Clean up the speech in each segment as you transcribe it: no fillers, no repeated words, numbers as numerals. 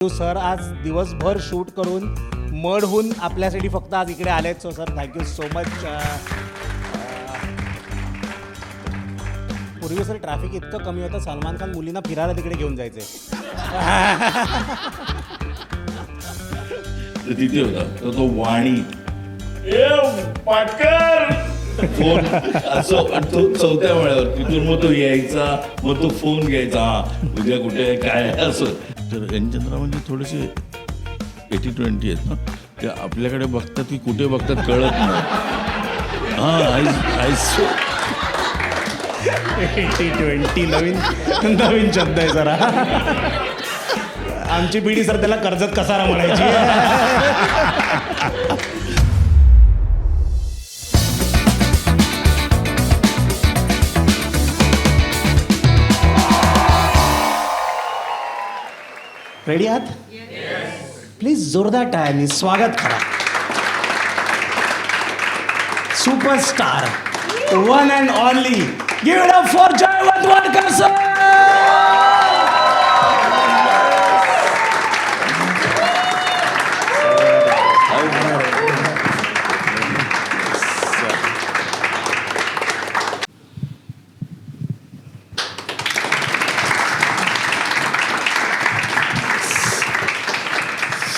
Sir आज दिवसभर shoot करून मढहून आपल्यासाठी फक्त आज इकडे आलेत. So sir thank you so much. पूर्वी सर ट्रॅफिक इतकं कमी होतं, सलमान खान मुलींना फिरायला तिकडे घेऊन जायचे. तिथे होता तर तो वाणी पाटकर फोन असं आणि तो चौथ्या वेळावर तिथून मग तो यायचा, मग तो फोन घ्यायचा, हा उद्या कुठे काय असं. तर एन चंद्रा म्हणजे थोडेसे 80-20 आहेत ना, ते आपल्याकडे बघतात की कुठे बघतात कळत नाही. हां 80-20 नवीन शब्द आहे जरा. आमची पिढी सर त्याला कर्जत कसारा म्हणायची. रेडी आहात? प्लीज जोरदार टाळ्यांनी स्वागत करा superstar one and only. Give it up for Jaywant Wadkar sir.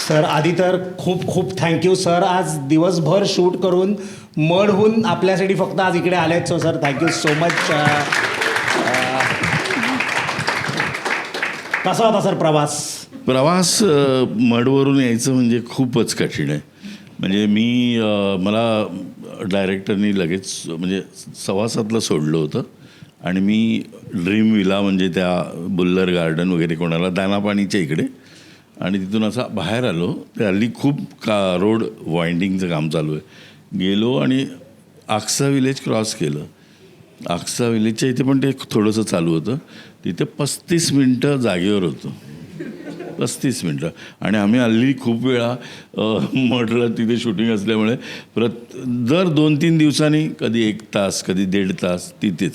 Sir आधी तर खूप खूप थँक्यू सर. आज दिवसभर शूट करून मढहून आपल्यासाठी फक्त आज इकडे आलेत. So sir thank you so much. कसा होता सर प्रवास? मढवरून यायचं म्हणजे खूपच कठीण आहे. म्हणजे मला डायरेक्टरनी लगेच म्हणजे 6:15ला सोडलं होतं आणि मी ड्रीम विला म्हणजे त्या बुल्लर गार्डन वगैरे कोणाला दानापाणीच्या इकडे, आणि तिथून असा बाहेर आलो. ते हल्ली खूप रोड वाइंडिंगचं काम चालू आहे. गेलो आणि आक्सा विलेज क्रॉस केलं. आक्सा विलेजच्या इथे पण ते थोडंसं चालू होतं. तिथे 35 मिनटं जागेवर होतो. 35 मिनटं. आणि आम्ही हल्ली खूप वेळा म्हटलं तिथे शूटिंग असल्यामुळे दर 2-3 दिवसांनी कधी 1 तास कधी 1.5 तास तिथेच.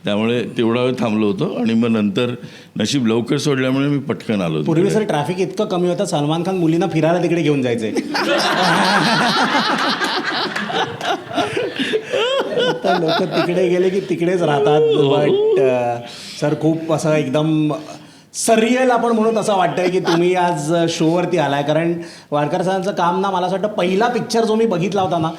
त्यामुळे तेवढा वेळ थांबलो होतो आणि मग नंतर नशीब लवकर सोडल्यामुळे मी पटकन आलो. पूर्वी सर ट्रॅफिक इतकं कमी होतं, सलमान खान मुलींना फिरायला तिकडे घेऊन जायचे. तर लोक तिकडे गेले की तिकडेच राहतात. बट सर खूप असं एकदम सरियल आपण म्हणून असं वाटतंय की तुम्ही आज शोवरती आलाय. कारण वाडकर सरांचं काम ना, मला असं वाटतं पहिला पिक्चर जो मी बघितला होता ना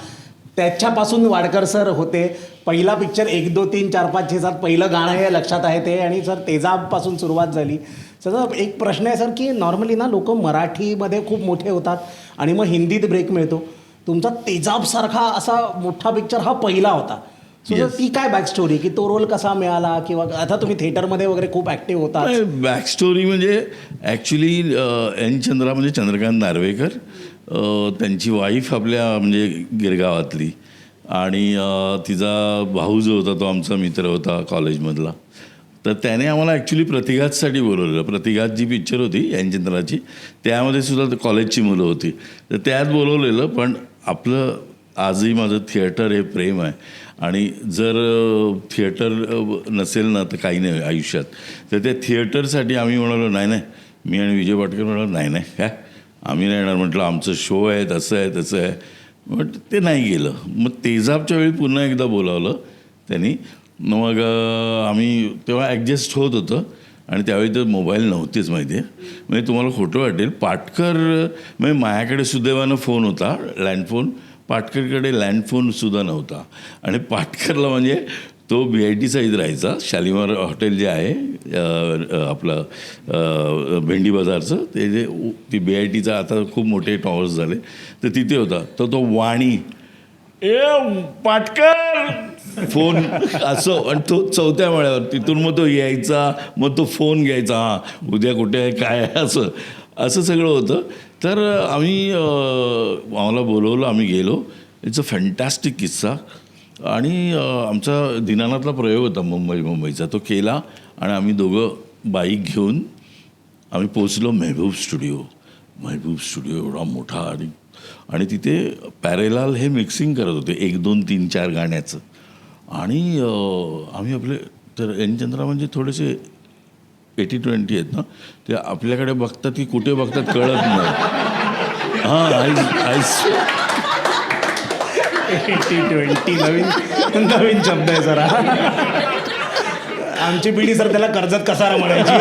त्याच्यापासून वाडकर सर होते. पहिला पिक्चर 1, 2, 3, 4, 5, 6, 7 पहिलं गाणं हे लक्षात आहे ते. आणि सर तेजाबपासून सुरुवात झाली. सर एक प्रश्न आहे सर की नॉर्मली ना लोक मराठीमध्ये खूप मोठे होतात आणि मग हिंदीत ब्रेक मिळतो. तुमचा तेजाबसारखा असा मोठा पिक्चर हा पहिला होता. सो ती काय बॅक स्टोरी की तो रोल कसा मिळाला, किंवा आता तुम्ही थिएटरमध्ये वगैरे खूप ॲक्टिव्ह होता? बॅक स्टोरी म्हणजे ॲक्च्युली एन चंद्रा म्हणजे चंद्रकांत नार्वेकर, त्यांची वाईफ आपल्या म्हणजे गिरगावातली, आणि तिचा भाऊ जो होता तो आमचा मित्र होता कॉलेजमधला. तर त्याने आम्हाला ॲक्च्युली प्रतिघातसाठी बोलवलेलं. प्रतिघात जी पिक्चर होती एन चंद्राची, त्यामध्ये सुद्धा कॉलेजची मुलं होती. तर त्यात बोलवलेलं. पण आपलं आजही माझं थिएटर हे प्रेम आहे, आणि जर थिएटर नसेल ना तर काही नाही आयुष्यात. तर त्या थिएटरसाठी आम्ही म्हणालो नाही, मी आणि विजय पाटकर म्हणालो नाही काय आम्ही नाही येणार. म्हटलं आमचं शो आहे, तसं आहे तसं आहे. बट ते नाही गेलं. मग तेजाबच्या वेळी पुन्हा एकदा बोलावलं त्यांनी. मग आम्ही तेव्हा ॲडजस्ट होत होतं, आणि त्यावेळी तर मोबाईल नव्हतेच माहिती आहे. म्हणजे तुम्हाला खोटं वाटेल, पाटकर म्हणजे माझ्याकडे सुदैवानं फोन होता लँडफोन, पाटकरकडे लँडफोनसुद्धा नव्हता. आणि पाटकरला म्हणजे तो BITचा इथं राहायचा, शालिमार हॉटेल जे आहे आपलं भेंडी बाजारचं, ते जे ती BITचा आता खूप मोठे टॉवर्स झाले, तर तिथे होता. तर तो वाणी पाटकर फोन असं, आणि तो चौथ्या वेळावर तिथून मग तो यायचा, मग तो फोन घ्यायचा, हां उद्या कुठे आहे काय असं सगळं होतं. तर आम्हाला बोलवलं, आम्ही गेलो. इट्स अ फॅन्टॅस्टिक किस्सा. आणि आमचा दीनानाथला प्रयोग होता मुंबईचा, तो केला. आणि आम्ही दोघं बाईक घेऊन आम्ही पोचलो मेहबूब स्टुडिओ एवढा मोठा. आणि तिथे पॅरेलाल हे मिक्सिंग करत होते 1, 2, 3, 4 गाण्याचं. आणि आम्ही आपले तर एन चंद्रा म्हणजे थोडेसे 80-20 आहेत ना, ते आपल्याकडे बघतात की कुठे बघतात कळत नाही. हां, आईस 80-20 नवीन नवीन शब्द आहे जरा. आमची पिढी सर त्याला कर्जत कसारा म्हणायची.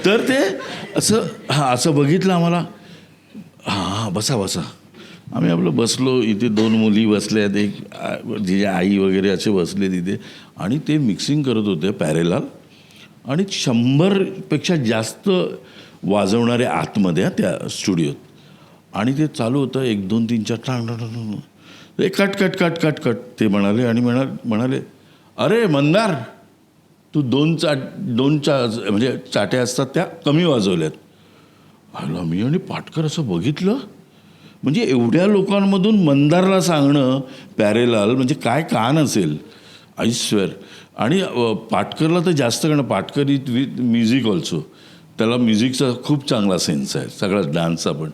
तर ते असं बघितलं आम्हाला. हां, बसा बसा. आम्ही आपलं बसलो, इथे 2 मुली बसल्यात, एक जिचे आई वगैरे असे बसले तिथे, आणि ते मिक्सिंग करत होते पॅरेलाल, आणि 100पेक्षा जास्त वाजवणारे आतमध्ये त्या स्टुडिओत, आणि ते चालू होतं 1 2 3 4 टांग. ते cut cut cut cut cut ते म्हणाले, आणि म्हणाले अरे मंदार, तू 2 म्हणजे चाट्या असतात त्या कमी वाजवल्यात. आला मी आणि पाटकर असं बघितलं. म्हणजे एवढ्या लोकांमधून मंदारला सांगणं पॅरेलाल म्हणजे काय कान असेल, आय स्वेअर. आणि पाटकरला तर जास्त करणं, पाटकर इथ विथ म्युझिक ऑल्सो, त्याला म्युझिकचा खूप चांगला सेन्स आहे, सगळा डान्सचा पण.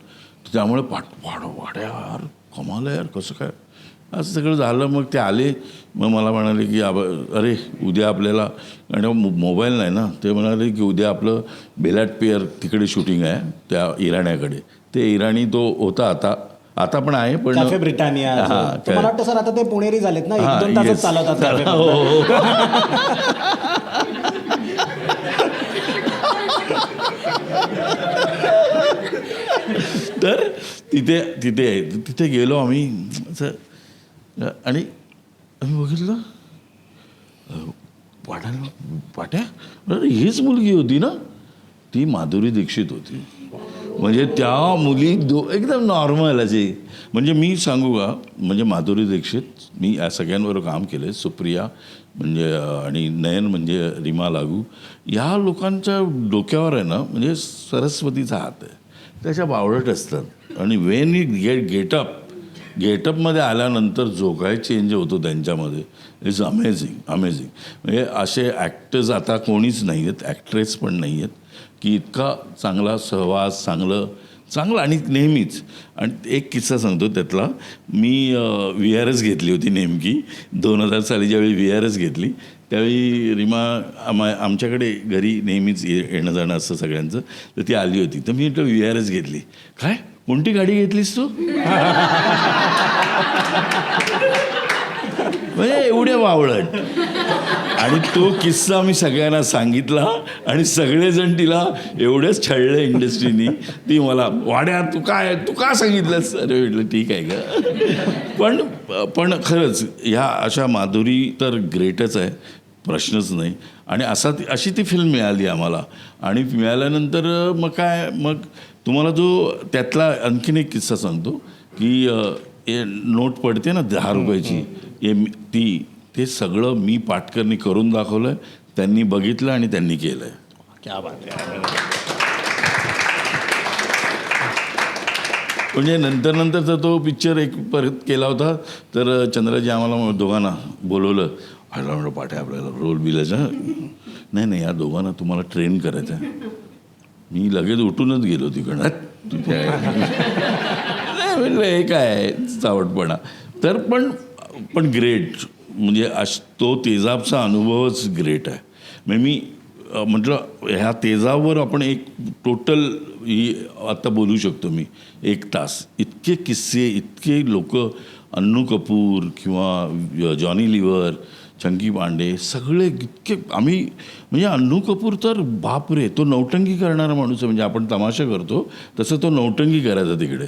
त्यामुळे वाड्या यार कमाल आहे यार, कसं काय असं सगळं झालं. मग ते आले, मग मला म्हणाले की अरे उद्या आपल्याला, आणि मोबाईल नाही ना, ते म्हणाले की उद्या आपलं बेलाट पियर तिकडे शूटिंग आहे त्या इराण्याकडे. ते इराणी तो होता, आता पण आहे, पण कॅफे ब्रिटानिया. मला वाटतं सर आता ते पुणेरी झालेत ना, 1-2 तासच चालवतात. तर तिथे गेलो आम्ही असं, आणि आम्ही बघितलं पाट्या, अरे हीच मुलगी होती ना, ती माधुरी दीक्षित होती. म्हणजे त्या मुली एकदम नॉर्मल असे. म्हणजे मी सांगू का, म्हणजे माधुरी दीक्षित, मी या सगळ्यांबरोबर काम केलं आहे, सुप्रिया म्हणजे, आणि नयन म्हणजे रीमा लागू, या लोकांच्या डोक्यावर आहे ना म्हणजे सरस्वतीचा हात आहे, त्याच्या बावळट असतात. आणि वेन यू गेटअपमध्ये आल्यानंतर जो काय चेंज होतो त्यांच्यामध्ये, इज अमेझिंग. म्हणजे असे ॲक्टर्स आता कोणीच नाही आहेत, ॲक्ट्रेस पण नाही आहेत, की इतका चांगला सहवास, चांगलं आणि नेहमीच. आणि एक किस्सा सांगतो त्यातला. मी VRS घेतली होती नेमकी 2000 साली. ज्यावेळी VRS घेतली त्यावेळी रीमा आमच्याकडे घरी नेहमीच येणं जाणं असतं सगळ्यांचं, तर ती आली होती. तर मी म्हटलं VRS घेतली. काय, कोणती गाडी घेतलीस तू? म्हणजे एवढ्या वावळट. आणि तो किस्सा मी सगळ्यांना सांगितला, आणि सगळेजण तिला एवढंच छळलं इंडस्ट्रीनी. ती मला, वाड्या तू का सांगितलंस? अरे म्हटलं ठीक आहे का. पण खरंच ह्या अशा माधुरी तर ग्रेटच आहे, प्रश्नच नाही. आणि अशी ती फिल्म मिळाली आम्हाला. आणि मिळाल्यानंतर मग तुम्हाला जो त्यातला आणखीन एक किस्सा सांगतो की नोट पडते ना 10 रुपयाची, ते सगळं मी पाटकरनी करून दाखवलं आहे, त्यांनी बघितलं आणि त्यांनी केलं आहे. क्या बात आहे. म्हणजे नंतर तर तो पिक्चर एक परत केला होता, तर चंद्राजी आम्हाला दोघांना बोलवलं. आला म्हणलं पाठे आपल्याला रोल बिलायचं. नाही या दोघांना तुम्हाला ट्रेन करायचं आहे. मी लगेच उठूनच गेलो तिकडं. तिथे म्हणलं हे काय चावटपणा. तर पण ग्रेट. म्हणजे तो तेजाबचा अनुभवच ग्रेट आहे. म्हणजे मी म्हटलं ह्या तेजाबवर आपण एक टोटल ही आता बोलू शकतो मी 1 तास. इतके किस्से, इतके लोक, अन्नू कपूर किंवा जॉनी लिव्हर, चंकी पांडे, सगळे इतके. आम्ही म्हणजे अन्नू कपूर तर बापरे, तो नौटंकी करणारा माणूस आहे. म्हणजे आपण तमाशा करतो तसं तो नौटंकी करायचा तिकडे.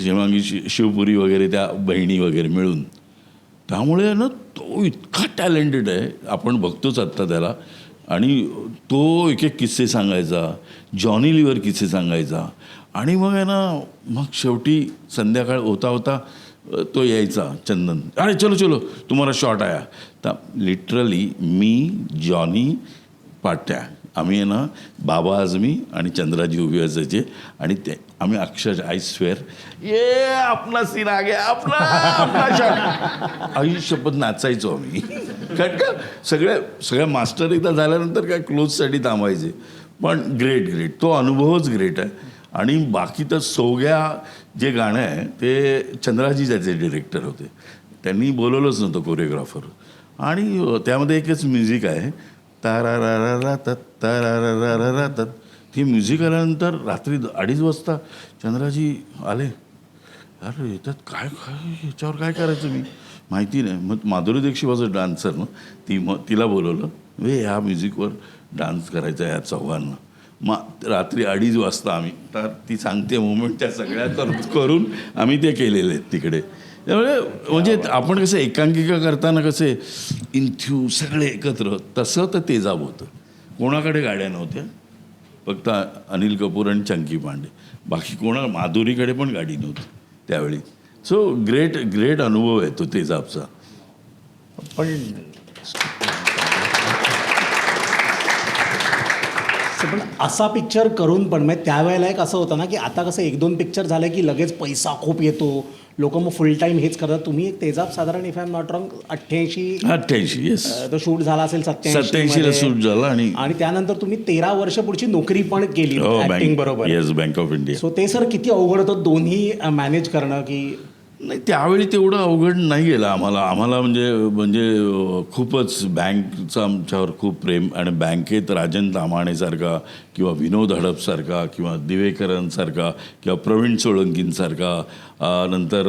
जेव्हा शिवपुरी वगैरे त्या बहिणी वगैरे मिळून. त्यामुळे ना तो इतका टॅलेंटेड आहे, आपण बघतोच आत्ता त्याला. आणि तो एक किस्से सांगायचा, जॉनी लिव्हर किस्से सांगायचा. आणि मग आहे ना, मग शेवटी संध्याकाळ होता तो यायचा चंदन, अरे चलो तुम्हाला शॉट आया. तर लिटरली मी, जॉनी, पाट्या, आम्ही आहे ना, बाबा आझमी आणि चंद्राजी उभी असायचे. आणि ते आम्ही अक्षरशः आय स्वेअर ये आपला सीन आ गया, आपला शॉट, आयुष्यपत नाचायचो आम्ही. कारण का सगळ्या मास्टर एकदा झाल्यानंतर काय क्लोजसाठी थांबायचे. पण ग्रेट तो अनुभवच ग्रेट आहे. आणि बाकी तर सोग्या जे गाणं आहे ते चंद्राजी त्याचे डिरेक्टर होते. त्यांनी बोलवलंच नव्हतं कोरिओग्राफर. आणि त्यामध्ये एकच म्युझिक आहे, तारारारा तत तारारारा तत. ती म्युझिक आल्यानंतर रात्री 2:30 वाजता चंद्राजी आले. अरे येतात काय काय ह्याच्यावर काय करायचं मी माहिती नाही. मग Madhuri Dixit was a dancer ना, तिला बोलवलं, ह्या म्युझिकवर डान्स करायचा ह्या चौघांना. मग रात्री 2:30 वाजता आम्ही, तर ती सांगते मुवमेंट त्या सगळ्या करून आम्ही ते केलेले आहेत तिकडे. त्यामुळे म्हणजे आपण कसं एकांकिका करताना कसे इंथ्यू सगळे एकत्र, तसं तर तेजाब होतं. कोणाकडे गाड्या नव्हत्या, फक्त अनिल कपूर आणि चंकी पांडे, बाकी माधुरीकडे पण गाडी नव्हती त्यावेळी. सो ग्रेट अनुभव आहे तो तेजाबचा. पण पण असा पिक्चर करून पण म्हणजे त्यावेळेला एक असं होतं ना की आता कसं 1-2 पिक्चर झालं की लगेच पैसा खूप येतो, लोक मग फुल टाईम हेच करतात. तुम्ही एक तेजाब साधारण if I am not wrong 88 yes, तो शूट झाला असेल 87 ला शूट झाला. आणि त्यानंतर तुम्ही 13 वर्ष पुढची नोकरी पण केली ऍक्टिंग बरोबर. Yes, bank of India. So ते सर किती अवघड होतं दोन्ही मॅनेज करणं की नाही, त्यावेळी तेवढं अवघड नाही गेलं आम्हाला म्हणजे खूपच बँकचं आमच्यावर खूप प्रेम. आणि बँकेत राजन तामाणेसारखा किंवा विनोद हडपसारखा किंवा दिवेकरांसारखा किंवा प्रवीण सोळंकींसारखा, नंतर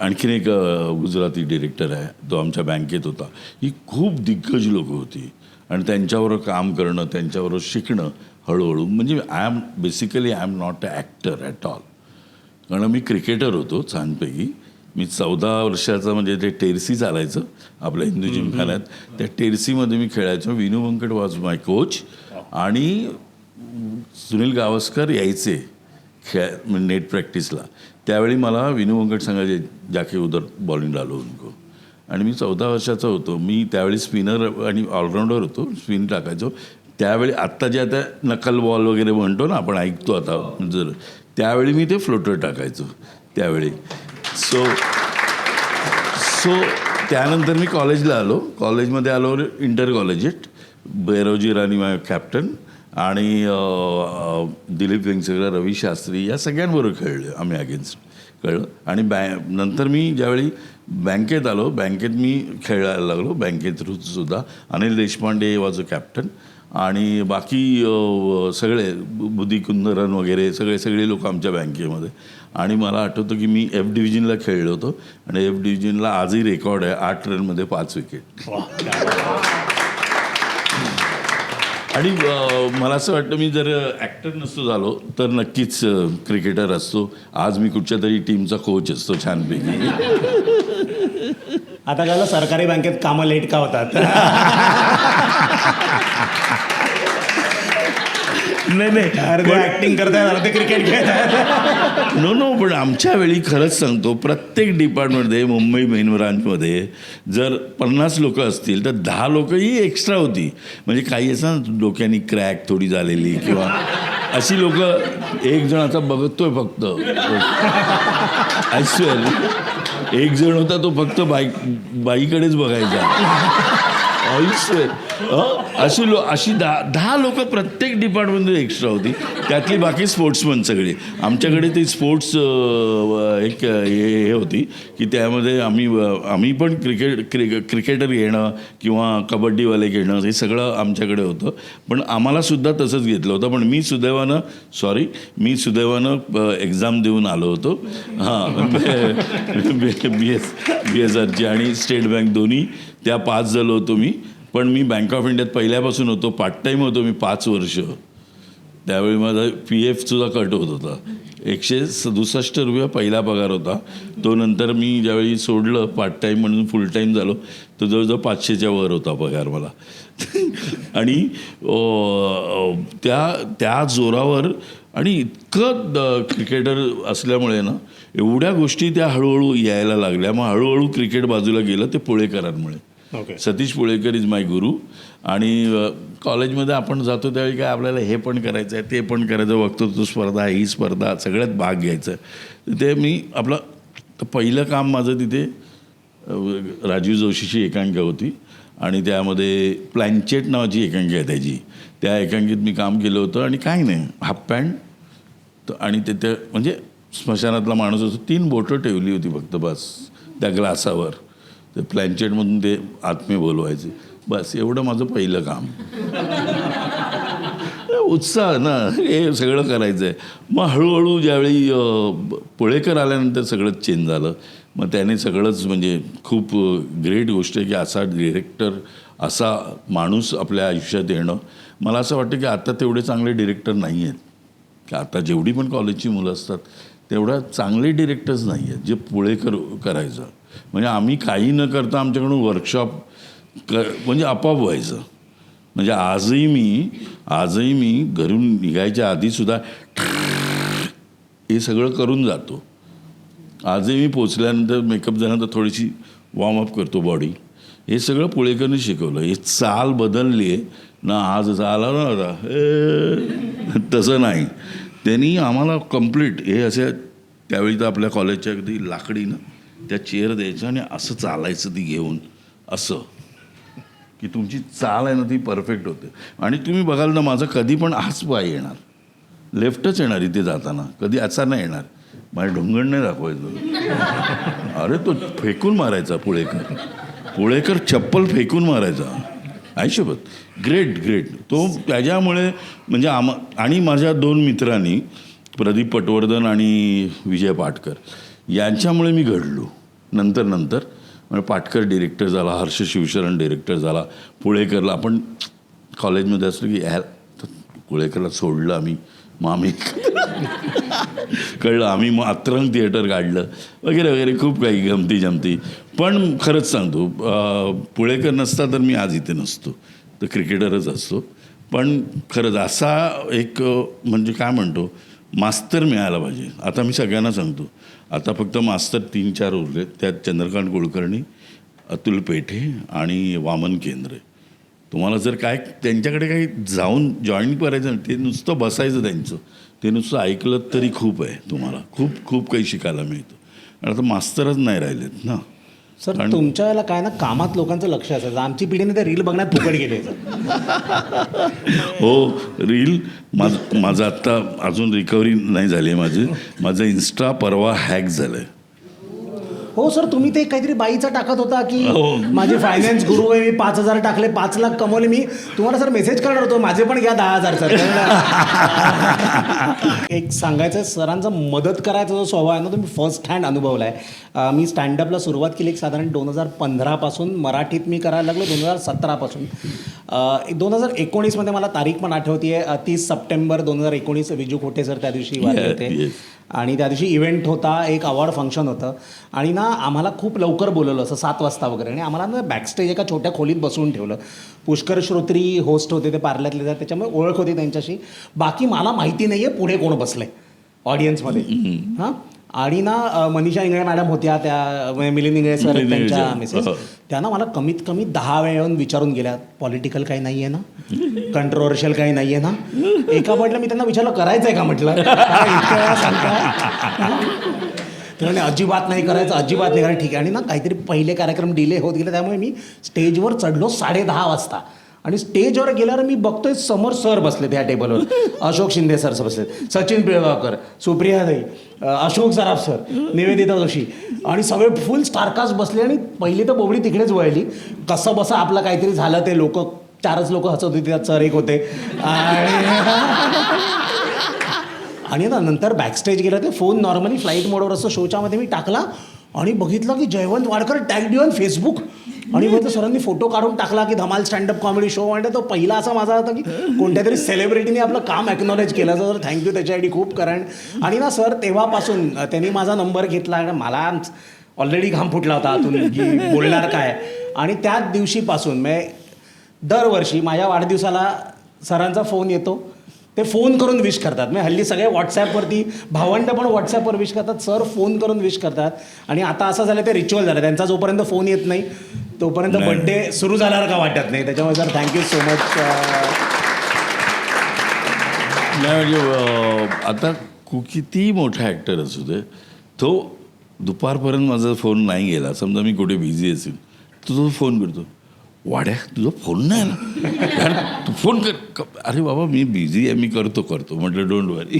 आणखीन एक गुजराती डिरेक्टर आहे, तो आमच्या बँकेत होता. ही खूप दिग्गज लोकं होती आणि त्यांच्याबरोबर काम करणं, त्यांच्याबरोबर शिकणं हळूहळू. म्हणजे I am not a actor at all. कारण मी क्रिकेटर होतो छानपैकी. मी 14 वर्षाचा, म्हणजे ते टेरसी चालायचं आपल्या हिंदू जिमखान्यात, त्या टेरसीमध्ये मी खेळायचो. विनू वंकट वॉज माय कोच आणि सुनील गावस्कर यायचे नेट प्रॅक्टिसला. त्यावेळी मला विनू वंकट सांगायचे जाके उधर बॉलिंग डालो उनको. आणि मी 14 वर्षाचा होतो. मी त्यावेळी स्पिनर आणि ऑलराऊंडर होतो, स्पिन टाकायचो. त्यावेळी आत्ता जे आता नकल बॉल वगैरे म्हणतो ना आपण, ऐकतो आता, जर त्यावेळी मी ते फ्लोटर टाकायचो त्यावेळी. सो त्यानंतर मी कॉलेजला आलो. कॉलेजमध्ये आलो इंटर कॉलेजिएट, बैरोजी राणी माय कॅप्टन आणि दिलीप वेंगसरकर, रवी शास्त्री या सगळ्यांबरोबर खेळलो आम्ही अगेन्स्ट, कळलं. आणि नंतर मी ज्यावेळी बँकेत आलो, बँकेत मी खेळायला लागलो बँकेत सुद्धा. Anil Deshpande was a captain आणि बाकी सगळे बुद्धी कुंदरन वगैरे सगळे लोक आमच्या बँकेमध्ये. आणि मला आठवतं की मी F डिव्हिजनला खेळलो होतो आणि F डिव्हिजनला आजही रेकॉर्ड आहे 8 रनमध्ये 5 विकेट. आणि मला असं वाटतं मी जर ॲक्टर नसतो झालो तर नक्कीच क्रिकेटर असतो. आज मी कुठच्या तरी टीमचा कोच असतो छानपैकी. आता कळलं सरकारी बँकेत कामं लेट का होतात. नाही अर्धे ॲक्टिंग करतायत, अर्धे क्रिकेट खेळतात. नो पण आमच्या वेळी खरंच सांगतो, प्रत्येक डिपार्टमेंटमध्ये मुंबई मेन ब्रांचमध्ये जर 50 लोक असतील तर 10 लोक ही एक्स्ट्रा होती. म्हणजे काही असं डोक्यानी क्रॅक थोडी झालेली किंवा अशी लोक. एक जण आता बघतोय फक्त, आय स्वेअर, एक जण होता तो फक्त बाईकडेच बघायचा. अशी 10 लोक प्रत्येक डिपार्टमेंटमध्ये एक्स्ट्रा होती. त्यातली बाकी स्पोर्ट्समन सगळे. आमच्याकडे ते स्पोर्ट्स एक हे होती की त्यामध्ये आम्ही पण क्रिकेटर घेणं किंवा कबड्डीवाले घेणं हे सगळं आमच्याकडे होतं. पण आम्हालासुद्धा तसंच घेतलं होतं. पण मी सुदैवानं एक्झाम देऊन आलो होतो. हां, BSRची आणि स्टेट बँक दोन्ही, त्या पास झालो होतो मी. पण मी बँक ऑफ इंडियात पहिल्यापासून होतो, पार्ट टाईम होतो मी 5 वर्ष. त्यावेळी माझा PFसुद्धा कट होत होता. 167 रुपये पहिला पगार होता. तो नंतर मी ज्यावेळी सोडलं पार्ट टाईम म्हणून फुल टाईम झालो तो जवळजवळ 500च्या वर होता पगार मला. आणि त्या जोरावर आणि इतकं क्रिकेटर असल्यामुळे ना एवढ्या गोष्टी त्या हळूहळू यायला लागल्या. मग हळूहळू क्रिकेट बाजूला गेलं ते पुळेकरांमुळे. सतीश पुळेकर इज माय गुरु. आणि कॉलेजमध्ये आपण जातो त्यावेळी काय आपल्याला हे पण करायचं आहे, ते पण करायचं, वक्तृत्व स्पर्धा, ही स्पर्धा, सगळ्यात भाग घ्यायचा. ते मी पहिलं काम माझं तिथे राजीव जोशीची एकांकिका होती आणि त्यामध्ये प्लॅनचेट नावाची एकांकिका आहे त्याची. त्या एकांकिकेत मी काम केलं होतं. आणि काही नाही, हाफ पॅन्ट आणि ते म्हणजे स्मशानातला माणूस असतो, 3 बोटं ठेवली होती फक्त बस त्या ग्लासावर. ते प्लॅनचेटमधून ते आत्मे बोलवायचे. बस एवढं माझं पहिलं काम. उत्साह ना, हे सगळं करायचं आहे. मग हळूहळू ज्यावेळी पुळेकर आल्यानंतर सगळंच चेंज झालं. मग त्याने सगळंच म्हणजे खूप ग्रेट गोष्ट आहे की असा डिरेक्टर, असा माणूस आपल्या आयुष्यात येणं. मला असं वाटतं की आता तेवढे चांगले डिरेक्टर नाही आहेत, की आता जेवढी पण कॉलेजची मुलं असतात तेवढा चांगले डिरेक्टर्स नाही आहेत जे पुळेकर करायचं. म्हणजे आम्ही काही न करता आमच्याकडून वर्कशॉप म्हणजे आपोआप व्हायचं. म्हणजे आजही मी घरून निघायच्या आधीसुद्धा हे सगळं करून जातो. आजही मी पोचल्यानंतर मेकअप झाल्यानंतर थोडीशी वॉर्मअप करतो बॉडी. हे सगळं पुळेकरने शिकवलं. हे चाल बदलली आहे ना, आज चाला ना आता तसं नाही. त्यांनी आम्हाला कम्प्लीट हे असे त्यावेळी तर आपल्या कॉलेजच्या अगदी लाकडी ना त्या चेअर द्यायच्या आणि असं चालायचं ती घेऊन, असं की तुमची चाल आहे ना ती परफेक्ट होते. आणि तुम्ही बघाल ना माझं कधी पण हाच पाय येणार, लेफ्टच येणार इथे जाताना, कधी असा नाही येणार. माझ्या ढोंगण नाही दाखवायचं. अरे तो फेकून मारायचा पुळेकर चप्पल फेकून मारायचा. आयुष्यभर ग्रेट तो. त्याच्यामुळे म्हणजे आणि माझ्या 2 मित्रांनी, प्रदीप पटवर्धन आणि विजय पाटकर, यांच्यामुळे मी घडलो. नंतर म्हणजे पाटकर डिरेक्टर झाला, हर्ष शिवशरण डिरेक्टर झाला. पुळेकरला आपण कॉलेजमध्ये असलो की पुळेकरला सोडलं आम्ही, मग आम्ही कळलं, आम्ही मग अत्रंग थिएटर काढलं वगैरे खूप काही गमती जमती. पण खरंच सांगतो, पुळेकर नसता तर मी आज इथे नसतो, तर क्रिकेटरच असतो. पण खरंच असा एक म्हणजे काय म्हणतो मास्तर मिळायला पाहिजे. आता मी सगळ्यांना सांगतो, आता फक्त मास्तर 3-4 उरले. त्यात चंद्रकांत कुलकर्णी, अतुल पेठे आणि वामन केंद्रे. तुम्हाला जर काय त्यांच्याकडे काही जाऊन जॉईन करायचं, ते नुसतं बसायचं त्यांचं, ते नुसतं ऐकलं तरी खूप आहे. तुम्हाला खूप काही शिकायला मिळतं. आणि आता मास्तरच नाही राहिलेत ना. सर तुमच्या वेळेला काय ना, कामात लोकांचं लक्ष असायचं. आमची पिढीने तर रील बघण्यात फुकट गेले. हो, रील माझं आत्ता अजून रिकव्हरी नाही झाली आहे. माझं इन्स्टा परवा हॅक झालं आहे. हो सर, तुम्ही ते काहीतरी बाईचा टाकत होता की माझे फायनान्स गुरु आहे, मी 5,000 टाकले, 5 लाख कमवले. मी तुम्हाला सर मेसेज करणार होतो, माझे पण घ्या 10,000 सर. एक सांगायचं, सरांचा मदत करायचा जो स्वभाव आहे ना, तो मी फर्स्ट हँड अनुभवला आहे. मी स्टँडअपला सुरुवात केली साधारण 2015 मराठीत मी करायला लागलो 2017 2019 मला तारीख पण आठवते आहे. 30 सप्टेंबर 2019 विजू खोटे सर त्या दिवशी वारले होते. आणि त्या दिवशी इव्हेंट होता, एक अवॉर्ड फंक्शन होतं. आणि ना आम्हाला खूप लवकर बोलवलं, असं 7 वाजता वगैरे. आणि आम्हाला ना बॅकस्टेज एका छोट्या खोलीत बसवून ठेवलं. पुष्कर श्रोत्री होस्ट होते, ते पार्ल्यातले, त्याच्यामुळे ओळख होती त्यांच्याशी. बाकी मला माहिती नाही आहे पुढे कोण बसलं आहे ऑडियन्समध्ये. हां, आणि ना मनीषा इंगळे मॅडम होत्या, त्या मिलिंद इंगळे सर त्यांच्या मिसेस, त्यांना मला कमीत कमी 10 वेळा येऊन विचारून गेल्या, पॉलिटिकल काही नाही आहे ना, कंट्रोवर्शियल काही नाही आहे ना. एका म्हटलं, मी त्यांना विचारलं करायचं आहे का, म्हटलं इतक्या वेळा सांगता. त्यामुळे अजिबात नाही करायचं. ठीक आहे. आणि ना काहीतरी पहिले कार्यक्रम डिले होत गेले, त्यामुळे मी स्टेजवर चढलो 10:30 वाजता. आणि स्टेजवर गेल्यावर मी बघतोय समोर सर बसले त्या टेबलवर. अशोक शिंदे सर बसलेत, सचिन पिळगावकर, सुप्रिया दाई, अशोक सराफ सर, निवेदिता जोशी, आणि सगळे फुल स्टारकास्ट बसले. आणि पहिली तर बोबडी तिकडेच वळली. कसं बसं आपलं काहीतरी झालं, ते 4च लोक हसत होते, त्यात सर एक होते. आणि नंतर बॅकस्टेज गेलं, ते फोन नॉर्मली फ्लाईट मोडवर असतो शोच्यामध्ये मी टाकला आणि बघितलं की Jaywant Wadkar tag on Facebook. आणि मग सरांनी फोटो काढून टाकला की धमाल स्टँडअप कॉमेडी शो. म्हणजे तो पहिला असा माझा होता की कोणत्या तरी सेलिब्रिटीने आपलं काम ॲक्नॉलेज केलं. तर थँक्यू त्याच्यासाठी खूप. कारण आणि ना सर तेव्हापासून त्यांनी माझा नंबर घेतला. आणि मला ऑलरेडी घाम फुटला होता आतून की बोलणार काय. आणि त्याच दिवशीपासून दरवर्षी माझ्या वाढदिवसाला सरांचा फोन येतो. ते फोन करून विश करतात. हल्ली सगळे व्हॉट्सॲपवरती, भावंड पण व्हॉट्सॲपवर विश करतात, सर फोन करून विश करतात. आणि आता असं झालं, ते रिच्युअल झालं. त्यांचा जोपर्यंत फोन येत नाही तोपर्यंत बड्डे सुरू झाल्यावर का वाटत नाही. त्याच्यामुळे सर थँक्यू सो मच. नाही म्हणजे आता किती मोठा ॲक्टर असू दे, तो दुपारपर्यंत माझा फोन नाही गेला, समजा मी कुठे बिझी असेल, तो फोन करतो, वाड्या तुझा फोन नाही ना, तू फोन कर. अरे बाबा मी बिझी आहे, मी करतो. म्हटलं डोंट वरी.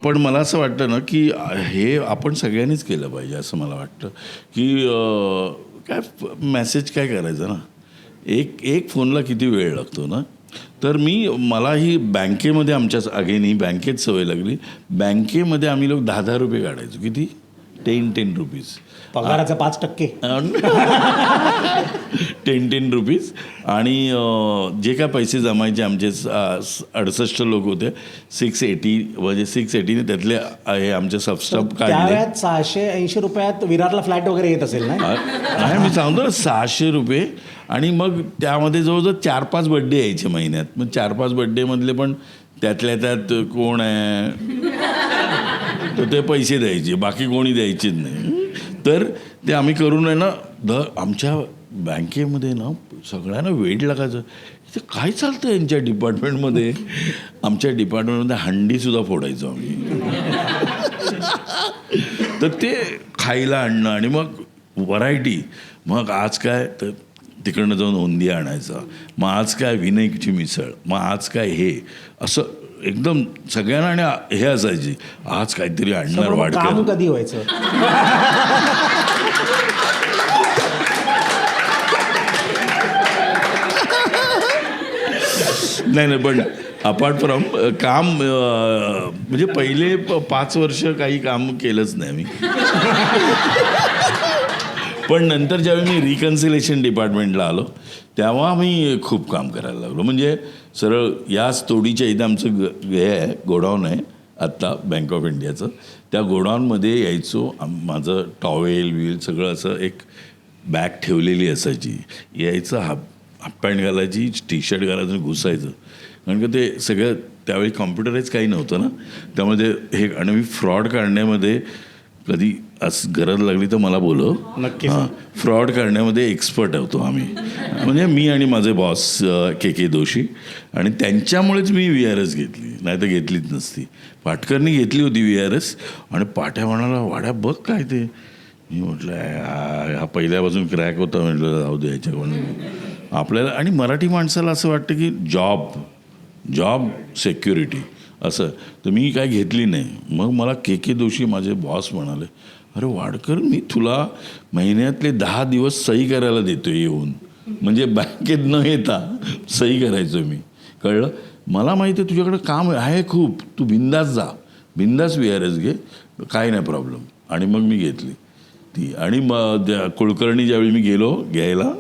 पण मला असं वाटतं ना की हे आपण सगळ्यांनीच केलं पाहिजे. असं मला वाटतं की काय मेसेज काय करायचं ना, एक फोनला किती वेळ लागतो ना. तर मला ही बँकेमध्ये आमच्या अगेनही बँकेत सवय लागली. बँकेमध्ये आम्ही लोक 10-10 रुपये काढायचो. किती? 10 रुपीज. पगाराचं 5%. 10 रुपीज. आणि जे काय पैसे जमायचे आमचे 68 लोक होते. 680 म्हणजे 680 त्यातले आहे आमचे सबस्टाफ काढले. त्यावेळेत 680 रुपयात विरारला फ्लॅट वगैरे येत असेल ना. नाही, मी सांगतो ना 600 रुपये. आणि मग त्यामध्ये जवळजवळ 4-5 बड्डे यायचे महिन्यात. मग 4-5 बड्डेमधले पण त्यातल्या त्यात कोण आहे तर ते पैसे द्यायचे, बाकी कोणी द्यायचेच नाही. तर ते आम्ही करून आहे ना आमच्या बँकेमध्ये ना सगळ्यांना वेळ लागायचं. इथे काय चालतं यांच्या डिपार्टमेंटमध्ये. आमच्या डिपार्टमेंटमध्ये हंडीसुद्धा फोडायचो आम्ही. तर ते खायला आणणं आणि मग व्हरायटी. मग आज काय तर तिकडनं जाऊन ओंदिया आणायचा. मग आज काय विनायकची मिसळ. मग आज काय हे असं एकदम सगळ्यांना. आणि हे असायची आज काहीतरी आणणार काम वाढकर. कधी व्हायचं. नाही पण अपार्ट फ्रॉम काम म्हणजे पहिले 5 वर्ष काही काम केलंच नाही मी. पण नंतर ज्यावेळी मी रिकन्सिलेशन डिपार्टमेंटला आलो तेव्हा मी खूप काम करायला लागलो. म्हणजे सरळ याच तोडीच्या इथे आमचं हे आहे, गोडाऊन आहे आत्ता बँक ऑफ इंडियाचं. त्या गोडाऊनमध्ये यायचो. माझं टॉवेल सगळं असं एक बॅग ठेवलेली असायची. यायचं हाफ पॅन्ट घालायची, टी शर्ट घालायचं आणि घुसायचं. कारण का ते सगळं त्यावेळी कॉम्प्युटराईज काही नव्हतं ना. त्यामध्ये हे आणि मी फ्रॉड काढण्यामध्ये कधी असं गरज लागली तर मला बोलव. नक्कीच. फ्रॉड करण्यामध्ये एक्सपर्ट होतो आम्ही. म्हणजे मी आणि माझे बॉस के दोशी. आणि त्यांच्यामुळेच मी VRS घेतली, नाही तर घेतलीच नसती. पाटकरनी घेतली होती VRS. आणि पाट्या म्हणाला वाड्या बघ काय ते. मी म्हटलं हा पहिल्यापासून क्रॅक होता. म्हटलं जाऊ दे ह्याच्याकडून आपल्याला. आणि मराठी माणसाला असं वाटतं की जॉब सिक्युरिटी असं. तर मी काय घेतली नाही. मग मला के दोशी माझे बॉस म्हणाले अरे वाडकर मी तुला महिन्यातले 10 दिवस सही करायला देतो येऊन. म्हणजे बँकेत न येता सही करायचो मी. कळलं. मला माहिती आहे तुझ्याकडं काम आहे खूप. तू बिंदास जा, बिंदास VRS घे, काय नाही प्रॉब्लेम. आणि मग मी घेतली ती. आणि मग कुलकर्णी ज्यावेळी मी गेलो घ्यायला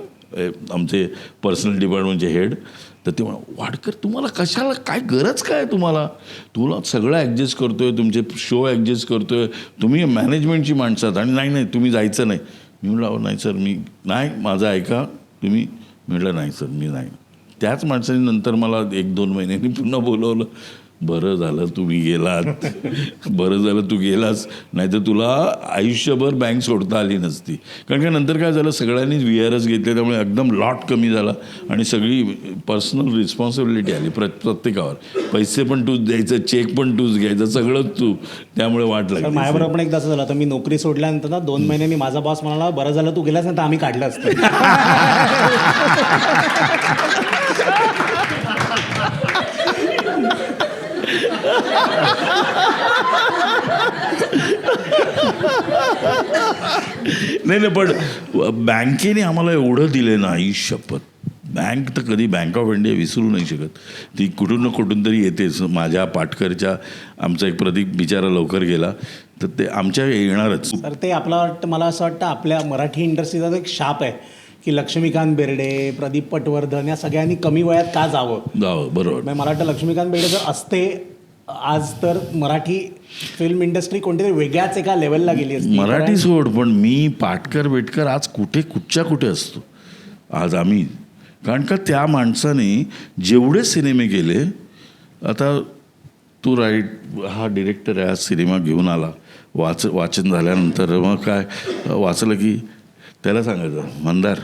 आमचे पर्सनल डिपार्टमेंटचे हेड, तर ते वाडकर तुम्हाला कशाला काय गरज काय तुला सगळं ॲडजस्ट करतो आहे, तुमचे शो ॲडजस्ट करतो आहे, तुम्ही मॅनेजमेंटची माणसं आहात. आणि नाही तुम्ही जायचं नाही. मी म्हटलं नाही सर मी नाही, माझं ऐका तुम्ही. म्हटलं नाही सर मी नाही. त्याच माणसाने नंतर मला 1-2 महिन्यांनी पुन्हा बोलवलं. बरं झालं तुम्ही गेलात, बरं झालं तू गेलास, नाही तर तुला आयुष्यभर बँक सोडता आली नसती. कारण का नंतर काय झालं सगळ्यांनीच VRS घेतले, त्यामुळे एकदम लॉट कमी झाला. आणि सगळी पर्सनल रिस्पॉन्सिबिलिटी आली प्रत्येकावर. पैसे पण तूच द्यायचं, चेक पण तूच घ्यायचं, सगळंच तू. त्यामुळे वाट लागली. माझ्याबरोबर पण एकदा असं झालं. तर मी नोकरी सोडल्यानंतर ना 2 महिन्यांनी माझा बॉस म्हणाला बरं झालं तू गेलास ना तर आम्ही काढलं असतं. नाही पण बँकेने आम्हाला एवढं दिलं ना आई शपथ. बँक तर कधी बँक ऑफ इंडिया विसरू नाही शकत. ती कुठून ना कुठून तरी येतेच. माझ्या पाटकरच्या आमचा एक प्रदीप बिचारा लवकर गेला तर ते आमच्या येणारच. तर ते मला असं वाटतं आपल्या मराठी इंडस्ट्रीचा एक शाप आहे की लक्ष्मीकांत बेर्डे, प्रदीप पटवर्धन या सगळ्यांनी कमी वयात का जावं. बरोबर. मला वाटतं लक्ष्मीकांत बेर्डे जर असते आज तर मराठी फिल्म इंडस्ट्री कोणत्यातरी वेगळ्याच एका लेवलला गेली असती. मराठी सोड पण मी पाटकर आज कुठे असतो आज आम्ही. कारण का त्या माणसाने जेवढे सिनेमे केले. आता तू हा डिरेक्टर आहे, हा सिनेमा घेऊन आला, वाचन झाल्यानंतर मग काय वाचलं की त्याला सांगायचं मंदार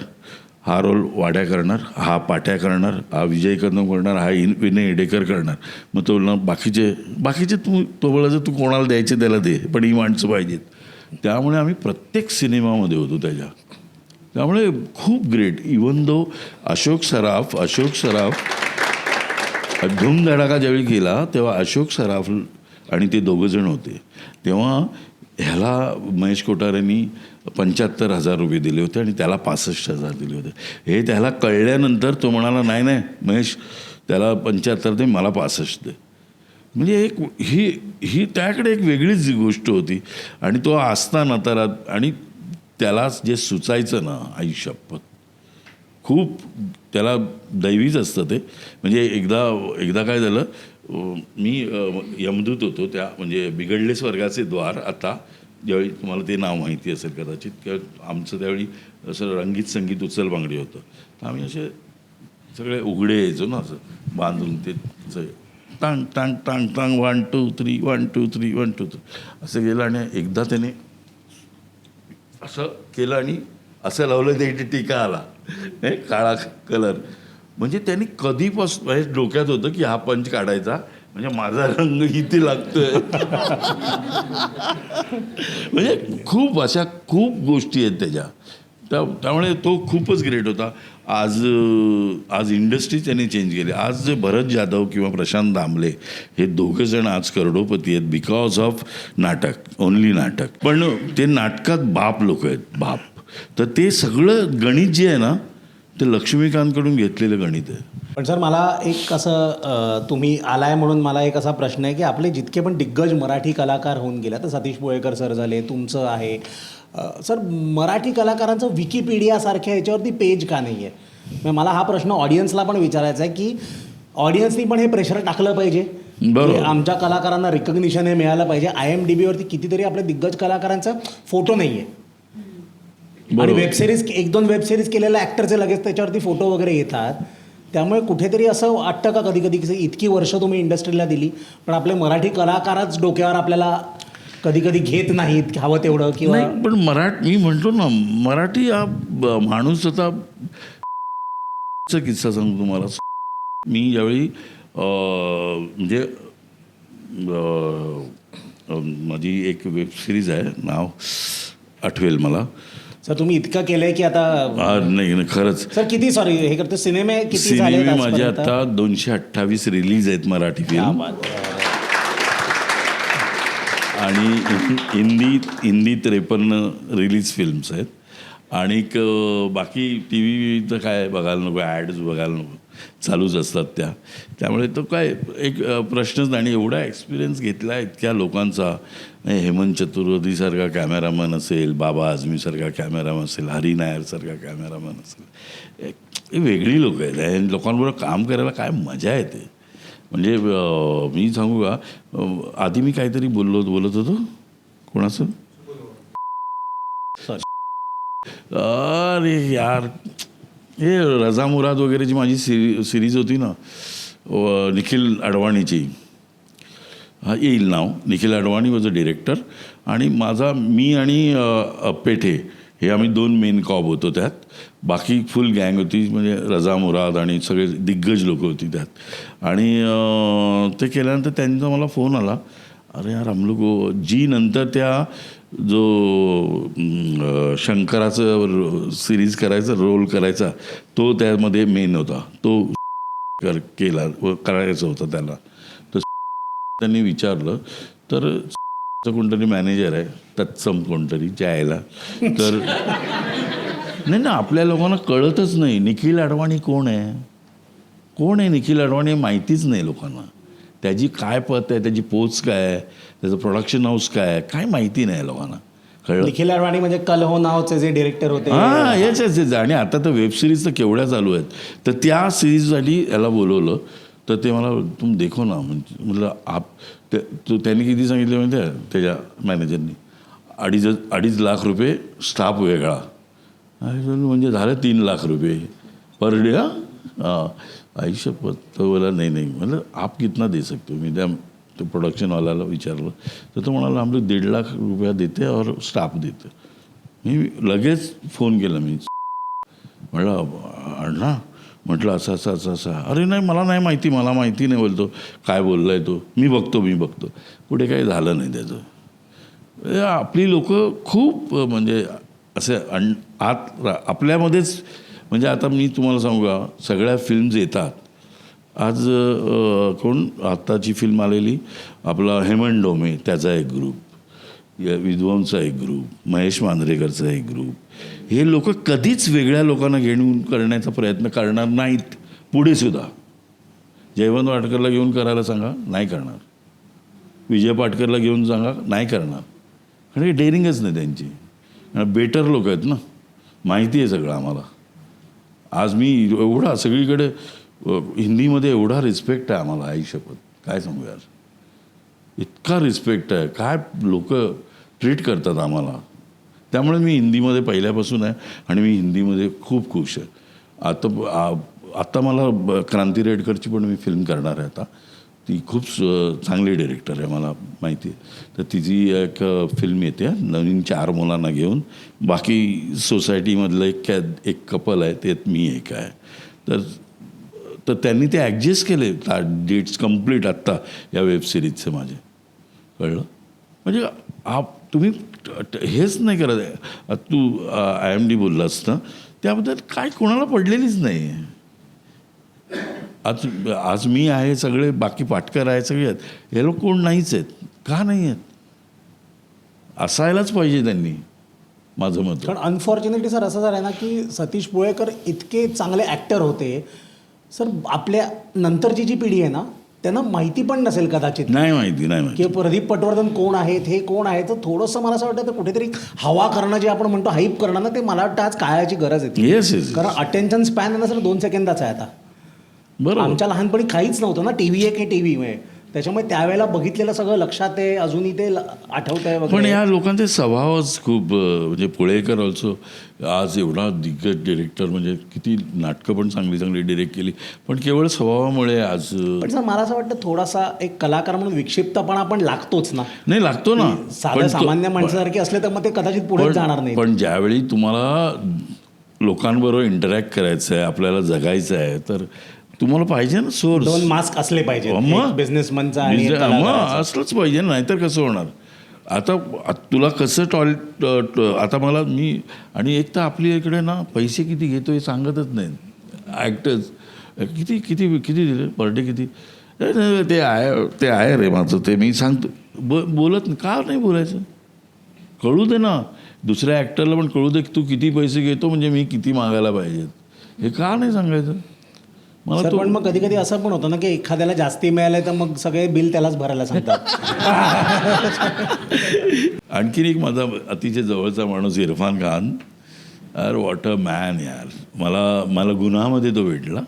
हा रोल वाड्या करणार, हा पाट्या करणार, हा विजय कदम करणार, हा विनय इडेकर करणार. मग तो बाकीचे तो बोलायचं तू कोणाला द्यायचे त्याला दे, पण ही माणसं पाहिजेत. त्यामुळे आम्ही प्रत्येक सिनेमामध्ये होतो त्याच्या. त्यामुळे खूप great. Even though Ashok Saraf धूम धडाका ज्यावेळी केला तेव्हा अशोक सराफ आणि ते दोघंजण होते. तेव्हा ह्याला महेश कोठारेंनी 75,000 रुपये दिले होते आणि त्याला 65,000 दिले होते. हे त्याला कळल्यानंतर तो म्हणाला नाही नाही महेश त्याला 75 दे मला 65 दे. म्हणजे एक ही त्याकडे एक वेगळीच गोष्ट होती आणि तो असताना तर आणि त्याला जे सुचायचं ना आयुष्यात खूप त्याला दैवीच असतं ते. म्हणजे एकदा काय झालं मी यमदूत होतो त्या म्हणजे बिघडले स्वर्गाचे द्वार आता ज्यावेळी तुम्हाला ते नाव माहिती असेल कदाचित किंवा आमचं त्यावेळी असं रंगीत संगीत उचल बांगडी होतं तर आम्ही असे सगळे उघडे यायचो ना असं बांधून ते टांग टांग टांग टांग 1 2 3 1 2 3 1 2 3 असं गेलं आणि एकदा त्याने असं केलं आणि असं लावलं ते इथे टीका आला काळा कलर. म्हणजे त्यांनी कधीपासून म्हणजे डोक्यात होतं की हा पंच काढायचा म्हणजे माझा रंग इथे लागतोय. म्हणजे खूप गोष्टी आहेत त्याच्या त्यामुळे तो खूपच ग्रेट होता. आज इंडस्ट्री त्यांनी चेंज केली. आज जे भरत जाधव किंवा प्रशांत दामले हे दोघं जण आज करोडोपती आहेत बिकॉज ऑफ नाटक, ओनली नाटक. पण ते नाटकात बाप लोक आहेत बाप. तर ते सगळं गणित जे आहे ना ते लक्ष्मीकांतकडून घेतलेलं गणित आहे. पण सर मला एक असं तुम्ही आलाय म्हणून मला एक असा प्रश्न आहे की आपले जितके पण दिग्गज मराठी कलाकार होऊन गेले तर सतीश बोळेकर सर झाले तुमचं आहे सर मराठी कलाकारांचं विकिपीडियासारख्या याच्यावरती पेज का नाही आहे. मला हा प्रश्न ऑडियन्सला पण विचारायचा आहे की ऑडियन्सनी पण हे प्रेशर टाकलं पाहिजे आमच्या कलाकारांना रिकग्निशन हे मिळालं पाहिजे. IMDb वरती कितीतरी आपल्या दिग्गज कलाकारांचा फोटो नाही आहे आणि वेबसिरीज 1-2 वेबसिरीज केलेल्या ॲक्टरचे लगेच त्याच्यावरती फोटो वगैरे येतात. त्यामुळे कुठेतरी असं वाटतं का कधी कधी की इतकी वर्ष तुम्ही इंडस्ट्रीला दिली पण आपले मराठी कलाकारच डोक्यावर आपल्याला कधी कधी घेत नाहीत हवं तेवढं किंवा पण मी म्हणतो ना मराठी हा माणूस आता किस्सा सांगतो तुम्हाला. मी ज्यावेळी म्हणजे माझी एक वेबसिरीज आहे नाव आठवेल मला. सर तुम्ही इतकं केलंय की आता नाही खरंच सर किती सॉरी हे करतो सिनेमे किती झाले माझे आता 228 रिलीज आहेत मराठी फिल्म आणि हिंदी 53 रिलीज फिल्म्स आहेत आणि बाकी टी व्ही तर काय बघायला नको ॲड्स बघायला नको चालूच असतात त्यामुळे तो काय एक प्रश्नच नाही. आणि एवढा एक्सपिरियन्स घेतला इतक्या लोकांचा. हेमंत चतुर्वेदीसारखा कॅमेरामन असेल, बाबा आझमीसारखा कॅमेरामन असेल, हरी नायरसारखा कॅमेरामन असेल, हे वेगळी लोक आहेत. या लोकांबरोबर काम करायला काय मजा येते. म्हणजे मी सांगू का आधी मी काहीतरी बोलत होतो कोणाचं अरे यार हे रजा मुराद वगैरेची माझी सिरीज होती ना निखिल अडवाणीची येईल नाव. Nikhil Advani was a director आणि मी आणि पेठे हे आम्ही 2 मेन कॉब होतो त्यात. बाकी फुल गँग होती म्हणजे रजा मुराद आणि सगळे दिग्गज लोक होती त्यात. आणि ते केल्यानंतर त्यांचा मला फोन आला अरे यार हम लोग जी नंतर त्या जो शंकराचं सिरीज करायचा रोल करायचा तो त्यामध्ये मेन होता तो केला करायचा होता त्याला. तर त्यांनी विचारलं तर कोणतरी मॅनेजर आहे तत्सम कोणतरी जायला तर नाही ना आपल्या लोकांना कळतच नाही निखिल अडवाणी कोण आहे निखिल अडवाणी माहितीच नाही लोकांना. त्याची काय पत आहे त्याची पोच काय आहे त्याचं प्रोडक्शन हाऊस काय माहिती नाही लोकांना कळलं. निखिल अडवाणी म्हणजे कल हो नावचे जे डिरेक्टर होते याच आणि आता तर वेबसिरीज तर केवढ्या चालू आहेत. तर त्या सिरीजसाठी याला बोलवलं तर ते मला तुम देखो ना म्हणजे म्हटलं त्यांनी किती सांगितले माहिती आहे त्याच्या मॅनेजरनी 2.5 लाख रुपये स्टाफ वेगळा म्हणजे झालं 3 लाख रुपये पर डे. आयुष्य तो बोला नाही म्हटलं आप कितना दे सकते हो. मी त्या तो प्रोडक्शनवाल्याला विचारलं तर तो म्हणाला हम लोग 1.5 लाख रुपया देते और स्टाफ देते. मी लगेच फोन केला मी म्हटलं अण्णा म्हटलं असं अरे नाही मला माहिती नाही बोलतो काय बोलला आहे तो मी बघतो पुढे काही झालं नाही त्याचं. आपली लोकं खूप म्हणजे असे आत आपल्यामध्येच म्हणजे आता मी तुम्हाला सांगू का सगळ्या फिल्म्स येतात. आज कोण आत्ताची फिल्म आलेली आपला हेमंत डोमे त्याचा एक ग्रुप विद्वांचा एक ग्रुप, महेश मांजरेकरचा एक ग्रुप, हे लोक कधीच वेगळ्या लोकांना घेऊन करण्याचा प्रयत्न करणार नाहीत पुढे सुद्धा. जयवंत वाडकरला घेऊन करायला सांगा, नाही करणार. विजय पाटकरला घेऊन सांगा, नाही करणार. कारण हे डेअरिंगच नाही त्यांची. बेटर लोक आहेत ना, माहिती आहे सगळं आम्हाला. आज मी एवढा सगळीकडे हिंदीमध्ये एवढा रिस्पेक्ट आहे आम्हाला, आई शपथ काय सांगू यार, इतका रिस्पेक्ट आहे, काय लोक ट्रीट करतात आम्हाला. त्यामुळे मी हिंदीमध्ये पहिल्यापासून आहे आणि मी हिंदीमध्ये खूप खुश आहे. आता मला क्रांती रेडकरची पण मी फिल्म करणार आहे आता. ती खूप चांगली डिरेक्टर आहे मला माहिती आहे. तर तिची एक फिल्म येते नवीन 4 मुलांना घेऊन. बाकी सोसायटीमधलं एक कपल आहे, त्यात मी एक आहे. तर त्यांनी ते ॲडजस्ट केले डेट्स कम्प्लीट आत्ता या वेबसिरीजचे माझे, कळलं. म्हणजे तुम्ही हेच नाही करत आहे. तू IMD बोललास ना, त्याबद्दल काय कोणाला पडलेलीच नाही. आज मी आहे, सगळे बाकी पाटकर आहे, सगळे आहेत. हे लोक कोण नाहीच आहेत. का नाही आहेत? असायलाच पाहिजे त्यांनी, माझं मत. कारण अनफॉर्च्युनेटली सर असं झालं आहे ना की सतीश पुळेकर इतके चांगले ॲक्टर होते सर, आपल्या नंतरची जी पिढी आहे ना त्यांना माहिती पण नसेल कदाचित. नाही माहिती की प्रदीप पटवर्धन कोण आहेत, हे कोण आहे. तर थोडंसं मला असं वाटतं तर कुठेतरी हवा करणं जे आपण म्हणतो, हाईप करणं ना, ते मला वाटतं आज काळाची गरज आहे. येस. कारण अटेन्शन स्पॅन ना सर 2 सेकंदाचा आहे आता. बरोबर. आमच्या लहानपणी काहीच नव्हतं ना, TV एक हे TV आहे, त्याच्यामुळे त्यावेळेला बघितलेलं सगळं लक्षात आहे, अजूनही ते आठवत आहे. पण या लोकांचे स्वभावच खूप म्हणजे पुळेकर ऑल्सो आज एवढा दिग्गज डिरेक्टर, म्हणजे किती नाटकं पण चांगली चांगली डिरेक्ट केली, पण केवळ स्वभावामुळे आज. पण सर मला असं वाटतं थोडासा एक कलाकार म्हणून विक्षिप्तपणा पण लागतोच ना. नाही लागतो ना. साधं सामान्य माणसासारखे असले तर मग ते कदाचित पुढे जाणार नाही. पण ज्यावेळी तुम्हाला लोकांबरोबर इंटरॅक्ट करायचं आहे, आपल्याला जगायचं आहे, तर तुम्हाला पाहिजे ना सोर्स. 2 मास्क असले पाहिजे, बिझनेसमनचा आणि असलंच पाहिजे, नाहीतर कसं होणार. आता तुला कसं आता मला मी आणि एक तर आपली इकडे ना पैसे किती घेतो हे सांगतच नाही ॲक्टर्स. किती किती किती दिले पर डे किती, ते आहे रे माझं, ते मी सांगतो. बोलत नाही. का नाही बोलायचं? कळू दे ना, दुसऱ्या ॲक्टरला पण कळू दे की तू किती पैसे घेतो, म्हणजे मी किती मागायला पाहिजेत. हे का नाही सांगायचं मला? पण मग कधी कधी असं पण होतं ना की एखाद्याला जास्ती मिळालंय तर मग सगळे बिल त्यालाच भरायला सांगतात. आणखीन एक माझा अतिशय जवळचा माणूस इरफान खान. यार व्हॉट अ मॅन यार. मला गुन्हामध्ये तो भेटला.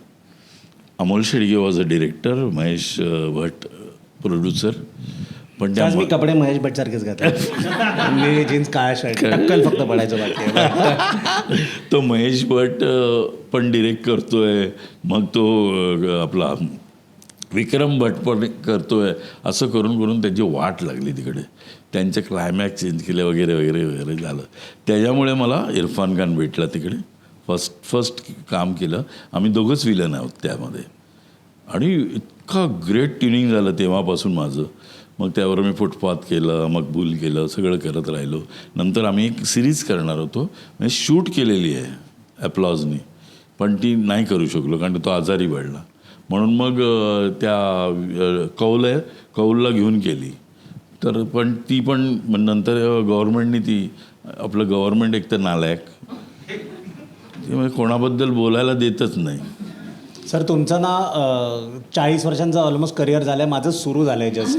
Amol Shedge was a director, Mahesh Bhatt producer. पण मी कपडे महेश भट सारखेच घातले, मी जीन्स काळा शर्ट, टक्कल फक्त पडायचं बाकी. तो महेश भट पण डिरेक्ट करतोय, मग तो आपला विक्रम भट पण करतोय. असं करून करून त्यांची वाट लागली तिकडे. त्यांचे क्लायमॅक्स चेंज केले वगैरे वगैरे वगैरे झालं. त्याच्यामुळे मला इरफान खान भेटला तिकडे. फर्स्ट काम केलं. आम्ही दोघंच विलन आहोत त्यामध्ये. आणि इतकं ग्रेट ट्युनिंग झालं तेव्हापासून माझं. मग त्यावर मी फुटपाथ केलं, मकबूल केलं, सगळं करत राहिलो. नंतर आम्ही एक सिरीज करणार होतो, म्हणजे शूट केलेली आहे ॲप्लॉजनी, पण ती नाही करू शकलो कारण तो आजारी पडला. म्हणून मग त्या कौलला घेऊन केली. तर पण ती पण नंतर गव्हर्नमेंटनी आपलं गव्हर्नमेंट एक तर नालायक, म्हणजे कोणाबद्दल बोलायला देतच नाही. सर तुमचं ना 40 वर्षांचं ऑलमोस्ट करिअर झालं आहे, माझंच सुरू झालं आहे जस्ट.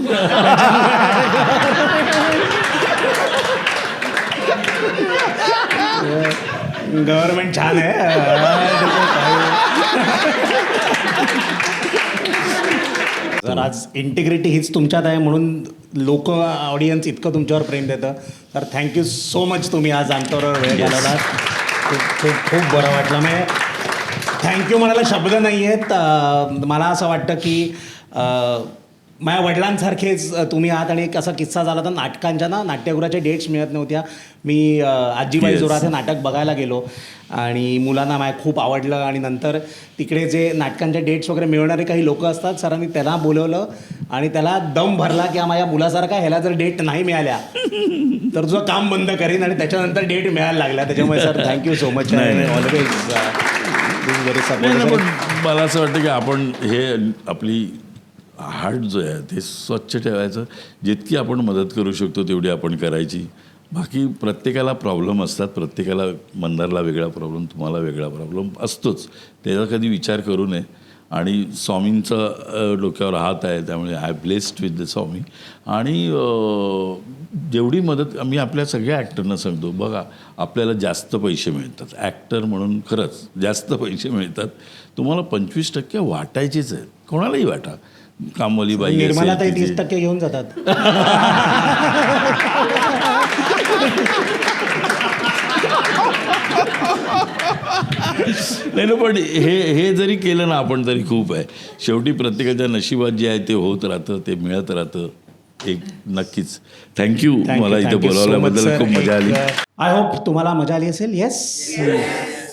गव्हर्नमेंट छान आहे. सर आज इंटिग्रिटी हीच तुमच्यात आहे म्हणून लोक ऑडियन्स इतकं तुमच्यावर प्रेम देतं. तर थँक्यू सो मच, तुम्ही आज आमच्याबरोबर वेळ घालवलात. खूप खूप बरं वाटलं. मी थँक्यू म्हणायला शब्द नाही आहेत. मला असं वाटतं की माझ्या वडिलांसारखेच तुम्ही आहात. आणि एक असा किस्सा झाला तर नाटकांच्या ना नाट्यगृहाच्या डेट्स मिळत नव्हत्या. मी आजीबाई जोरात हे नाटक बघायला गेलो आणि मुलांना माझ्या खूप आवडलं. आणि नंतर तिकडे जे नाटकांच्या डेट्स वगैरे मिळणारे काही लोक असतात, सरांनी त्याला बोलवलं आणि त्याला दम भरला की माझ्या मुलासारखा ह्याला जर डेट नाही मिळाल्या तर तुझं काम बंद करीन. आणि त्याच्यानंतर डेट मिळायला लागल्या. त्याच्यामुळे sir thank you so much. Always पण मला असं वाटतं की आपण हे आपली हार्ट जो आहे ते स्वच्छ ठेवायचं. जितकी आपण मदत करू शकतो तेवढी आपण करायची. बाकी प्रत्येकाला प्रॉब्लेम असतात, प्रत्येकाला मंदारला वेगळा प्रॉब्लेम, तुम्हाला वेगळा प्रॉब्लेम असतोच, त्याचा कधी विचार करू नये. आणि स्वामींचा डोक्यावर हात आहे, त्यामुळे आय ब्लेस्ड विथ द स्वामी. आणि जेवढी मदत आम्ही आपल्या सगळ्या ॲक्टरना सांगतो, बघा आपल्याला जास्त पैसे मिळतात ॲक्टर म्हणून, खरंच जास्त पैसे मिळतात, तुम्हाला 25% वाटायचेच आहेत, कोणालाही वाटा. कामवाली बाई निर्मला ताई 30% घेऊन जातात. नाही ना, पण हे जरी केलं ना आपण तरी खूप आहे. शेवटी प्रत्येकाच्या नशिबात जे आहे ते होत राहतं, ते मिळत राहतं. एक नक्कीच थँक्यू मला इथे बोलावल्याबद्दल. खूप मजा आली. आय होप तुम्हाला मजा आली असेल. येस,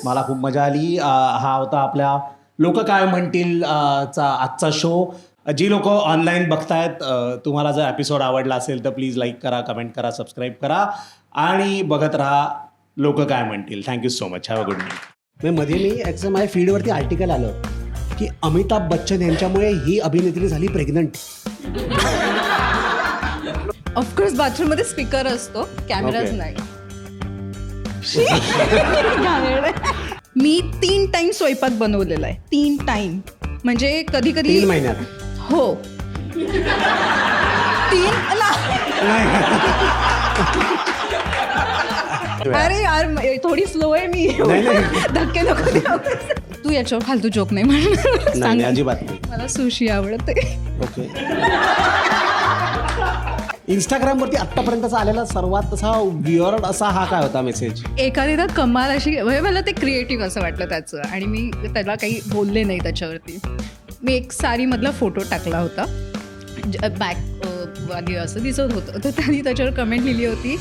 मला खूप मजा आली. हा होता आपल्या लोक काय म्हणतील चा आजचा शो. जी लोक ऑनलाईन बघतायत, तुम्हाला जर एपिसोड आवडला असेल तर प्लीज लाईक करा, कमेंट करा, सबस्क्राईब करा आणि बघत राहा लोक काय म्हणतील. Thank you so much. Have a good night. मध्ये मी याचं माझ्या फीडवरती आर्टिकल आलं की अमिताभ बच्चन यांच्यामुळे ही अभिनेत्री झाली प्रेग्नंट. ऑफकोर्स बाथरूममध्ये स्पीकर असतो, कॅमेराच Okay. नाही. मी 3 टाइम स्वयंपाक बनवलेला आहे. 3 टाइम म्हणजे कधी कधी 3 महिन्यात. हो 3. अरे यार थोडी स्लो आहे मी. धक्के नको देऊ. तू याच्यावर फालतू जोक नाही म्हणणार. नाही, अजिबात नाही. मला सुशी आवडते. ओके. इंस्टाग्रामवरती आत्तापर्यंतचा आलेला सर्वात तसा वियर्ड असा हा काय होता मेसेज? एखादी कमाल अशी म्हणजे मला ते क्रिएटिव्ह असं वाटलं त्याचं, आणि मी त्याला काही बोलले नाही त्याच्यावरती. मी एक साडीमधला फोटो टाकला होता, बॅक वाली असं दिसत होतं, तर त्यांनी त्याच्यावर कमेंट लिहिली होती,